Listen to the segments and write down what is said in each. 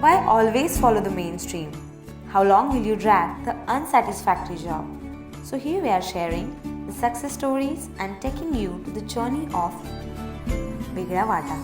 Why always follow the mainstream? How long will you drag the unsatisfactory job? So here we are sharing the success stories and taking you to the journey of Bigda Vata.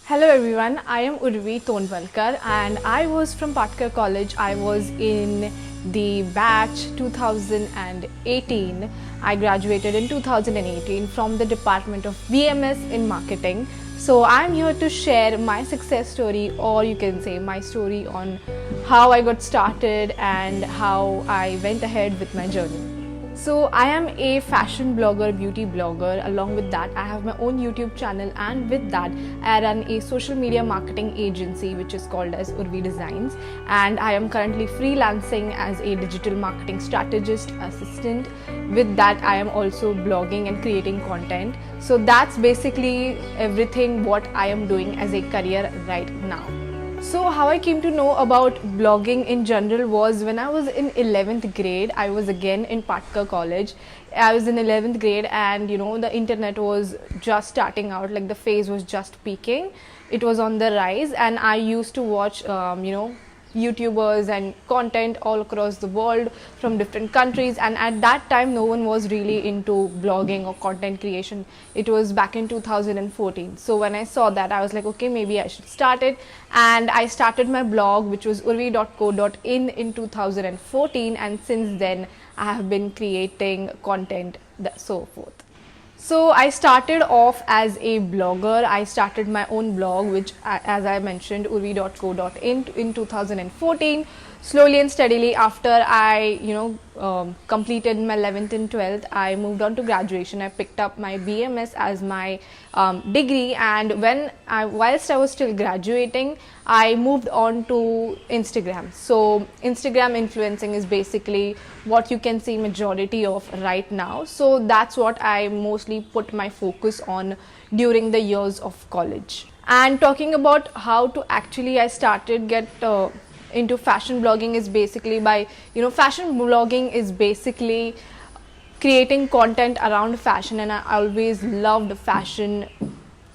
Hello everyone, I am Urvi Tonvalkar and I was from Patkar College. I was in the batch 2018. I graduated in 2018 from the Department of BMS in Marketing. So I'm here to share my success story, or you can say my story on how I got started and how I went ahead with my journey. So I am a fashion blogger, beauty blogger. Along with that, I have my own YouTube channel, and with that, I run a social media marketing agency which is called as Urvi Designs. And I am currently freelancing as a digital marketing strategist assistant. With that, I am also blogging and creating content. So that's basically everything what I am doing as a career right now. So how I came to know about blogging in general was when I was in 11th grade. I was again in Patkar College. I was in 11th grade, and the internet was just starting out, like the phase was just peaking. It was on the rise, and I used to watch YouTubers and content all across the world from different countries, and at that time no one was really into blogging or content creation. It was back in 2014. So when I saw that, I was like, okay, maybe I should start it, and I started my blog, which was urvi.co.in 2014, and since then I have been creating content, so forth. So I started off as a blogger. I started my own blog, which, as I mentioned, urvi.co.in in 2014. Slowly and steadily, after I completed my 11th and 12th, I moved on to graduation. I picked up my BMS as my degree, and whilst I was still graduating, I moved on to Instagram. So Instagram influencing is basically what you can see majority of right now. So that's what I mostly put my focus on during the years of college. And talking about how to actually I started get into fashion blogging is basically by fashion blogging is basically creating content around fashion, and I always loved fashion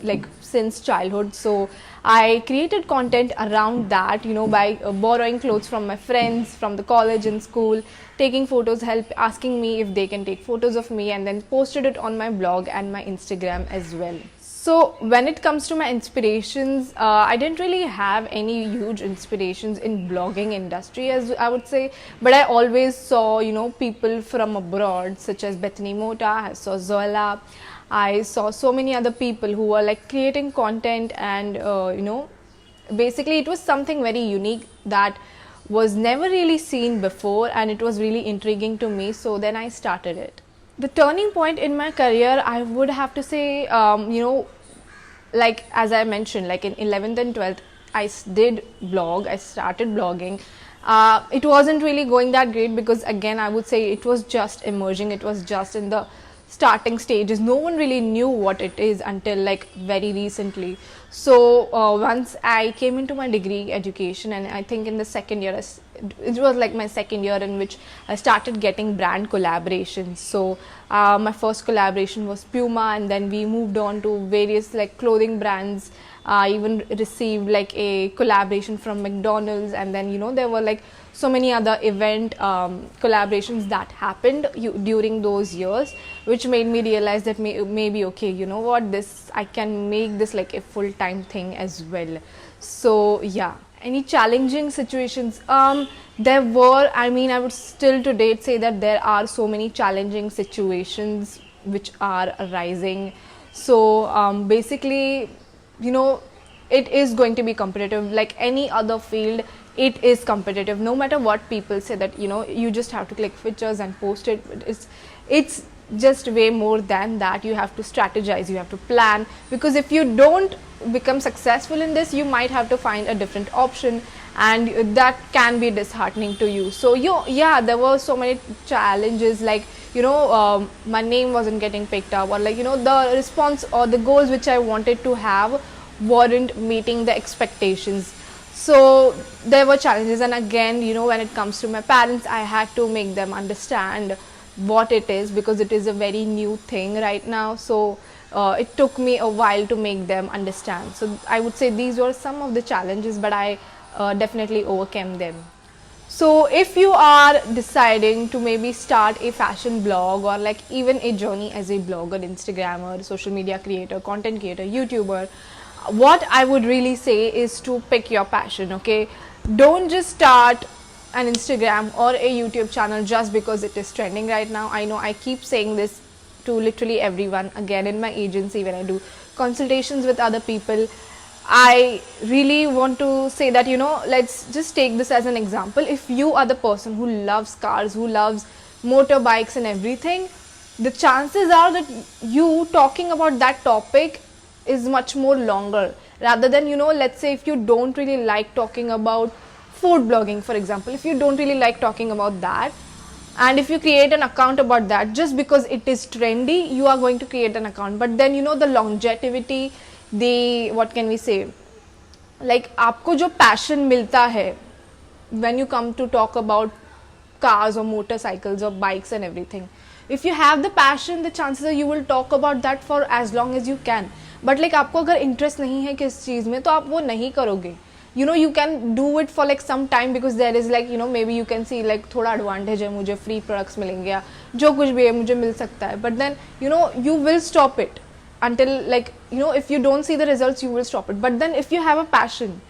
like since childhood. So I created content around that, by borrowing clothes from my friends from the college and school, taking photos, asking me if they can take photos of me, and then posted it on my blog and my Instagram as well. So when it comes to my inspirations, I didn't really have any huge inspirations in blogging industry, as I would say, but I always saw people from abroad such as Bethany Mota, I saw Zola, I saw so many other people who were like creating content, and basically it was something very unique that was never really seen before, and it was really intriguing to me. So then I started it. The turning point in my career, I would have to say, like as I mentioned, like in 11th and 12th, I did blog, I started blogging. It wasn't really going that great because, again, I would say it was just emerging, it was just in the starting stages. No one really knew what it is until like very recently. So once I came into my degree education, and I think in the second year, it was like my second year in which I started getting brand collaborations. So my first collaboration was Puma, and then we moved on to various like clothing brands. I even received like a collaboration from McDonald's, and then there were like so many other event collaborations that happened during those years, which made me realize that maybe okay, I can make this like a full-time thing as well. So yeah. Any challenging situations? There were, I would still to date say that there are so many challenging situations which are arising. So basically, it is going to be competitive like any other field. It is competitive no matter what people say, that you just have to click pictures and post it. But it's just way more than that. You have to strategize, you have to plan, because if you don't become successful in this, you might have to find a different option, and that can be disheartening to you. So there were so many challenges, like my name wasn't getting picked up, or like the response or the goals which I wanted to have weren't meeting the expectations. So there were challenges, and again when it comes to my parents, I had to make them understand what it is, because it is a very new thing right now. So it took me a while to make them understand. So I would say these were some of the challenges, but I definitely overcame them. So if you are deciding to maybe start a fashion blog, or like even a journey as a blogger, Instagrammer, social media creator, content creator, YouTuber, what I would really say is to pick your passion. Okay, don't just start an Instagram or a YouTube channel just because it is trending right now. I know I keep saying this to literally everyone. Again, in my agency, when I do consultations with other people, I really want to say that, let's just take this as an example. If you are the person who loves cars, who loves motorbikes and everything, the chances are that you talking about that topic is much more longer, rather than, let's say if you don't really like talking about food blogging, for example, if you don't really like talking about that, and if you create an account about that just because it is trendy, you are going to create an account, but then the longevity, the, what can we say, like आपको जो passion मिलता है when you come to talk about cars or motorcycles or bikes and everything, if you have the passion, the chances are you will talk about that for as long as you can. But like आपको अगर interest नहीं है किस चीज़ में, तो आप वो नहीं करोगे. You can do it for like some time because there is like, maybe you can see like थोड़ा advantage है, मुझे free products मिलेंगे या जो कुछ भी है मुझे मिल सकता है. But then, you will stop it until like, if you don't see the results, you will stop it. But then if you have a passion,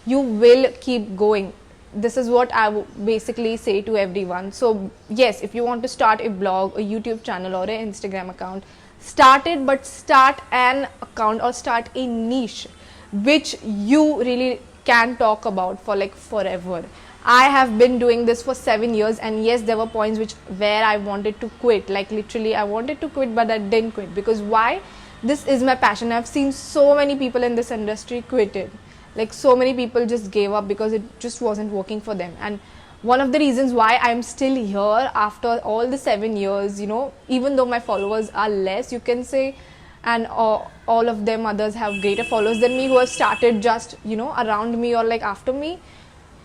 you will keep going. This is what I basically say to everyone. So yes, if you want to start a blog, a YouTube channel or an Instagram account, start it, but start an account or start a niche which you really can talk about for like forever. I have been doing this for 7 years, and yes, there were points where I wanted to quit, like literally I wanted to quit, but I didn't quit. Because why? This is my passion. I've seen so many people in this industry quitted, like so many people just gave up because it just wasn't working for them. And one of the reasons why I'm still here after all the 7 years, even though my followers are less, you can say, and all of them others have greater followers than me who have started just around me or like after me,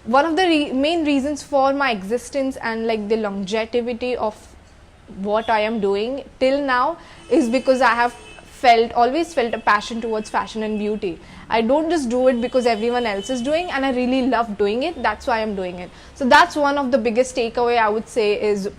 one of the main reasons for my existence and like the longevity of what I am doing till now is because I have always felt a passion towards fashion and beauty. I don't just do it because everyone else is doing, and I really love doing it. That's why I'm doing it. So that's one of the biggest takeaway I would say is,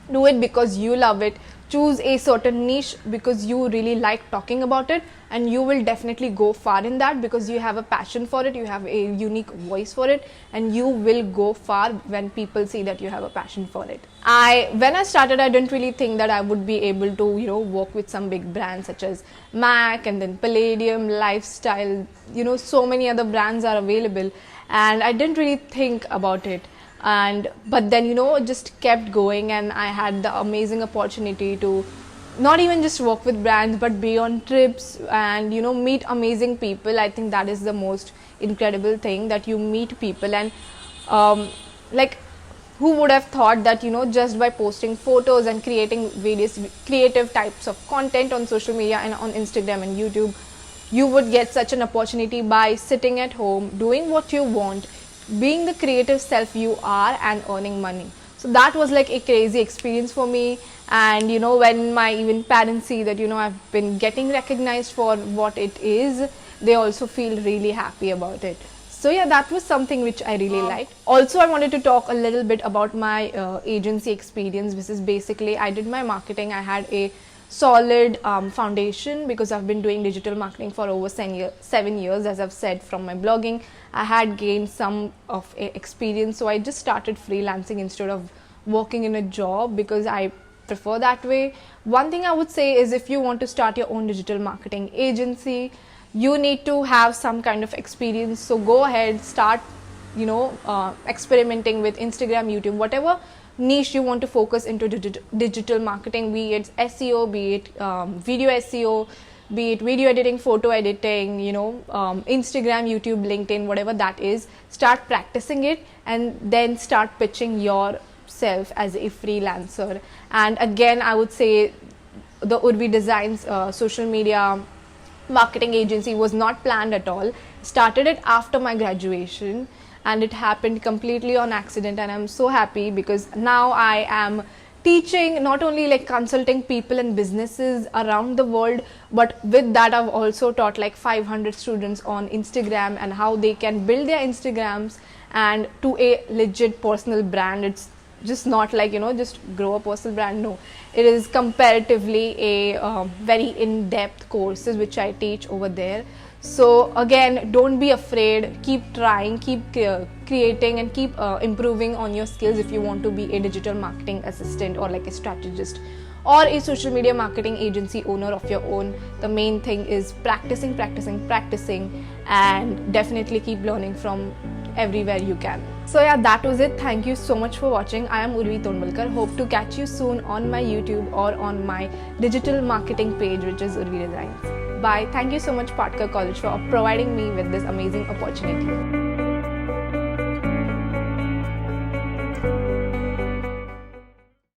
do it because you love it. Choose a certain niche because you really like talking about it, and you will definitely go far in that because you have a passion for it, you have a unique voice for it, and you will go far when people see that you have a passion for it. When I started, I didn't really think that I would be able to work with some big brands such as MAC and then Palladium, Lifestyle, so many other brands are available, and I didn't really think about it. But then just kept going, and I had the amazing opportunity to not even just work with brands but be on trips and meet amazing people. I think that is the most incredible thing, that you meet people, and like who would have thought that just by posting photos and creating various creative types of content on social media and on Instagram and YouTube, you would get such an opportunity by sitting at home doing what you want, being the creative self you are, and earning money. So that was like a crazy experience for me. And when my even parents see that I've been getting recognized for what it is, they also feel really happy about it. So yeah, that was something which I really liked. Also, I wanted to talk a little bit about my agency experience. This is basically, I did my marketing. I had a solid foundation because I've been doing digital marketing for over 7 years. As I've said, from my blogging, I had gained some of experience, so I just started freelancing instead of working in a job because I prefer that way. One thing I would say is, if you want to start your own digital marketing agency, you need to have some kind of experience. So go ahead, start experimenting with Instagram, YouTube, whatever niche you want to focus into digital marketing, be it SEO, be it video SEO, be it video editing, photo editing, Instagram, YouTube, LinkedIn, whatever that is. Start practicing it and then start pitching yourself as a freelancer. And again, I would say the Urvi Designs social media marketing agency was not planned at all. Started it after my graduation, and it happened completely on accident, and I'm so happy because now I am teaching, not only like consulting people and businesses around the world, but with that I've also taught like 500 students on Instagram and how they can build their Instagrams and to a legit personal brand. It's just not like, you know, just grow a personal brand. No, it is comparatively a very in-depth courses which I teach over there. So again, don't be afraid, keep trying, keep creating and keep improving on your skills if you want to be a digital marketing assistant or like a strategist or a social media marketing agency owner of your own. The main thing is practicing, and definitely keep learning from everywhere you can. So yeah, that was it. Thank you so much for watching. I am Urvi Tonvalkar. Hope to catch you soon on my YouTube or on my digital marketing page, which is Urvi Designs. Bye. Thank you so much, Patkar College, for providing me with this amazing opportunity.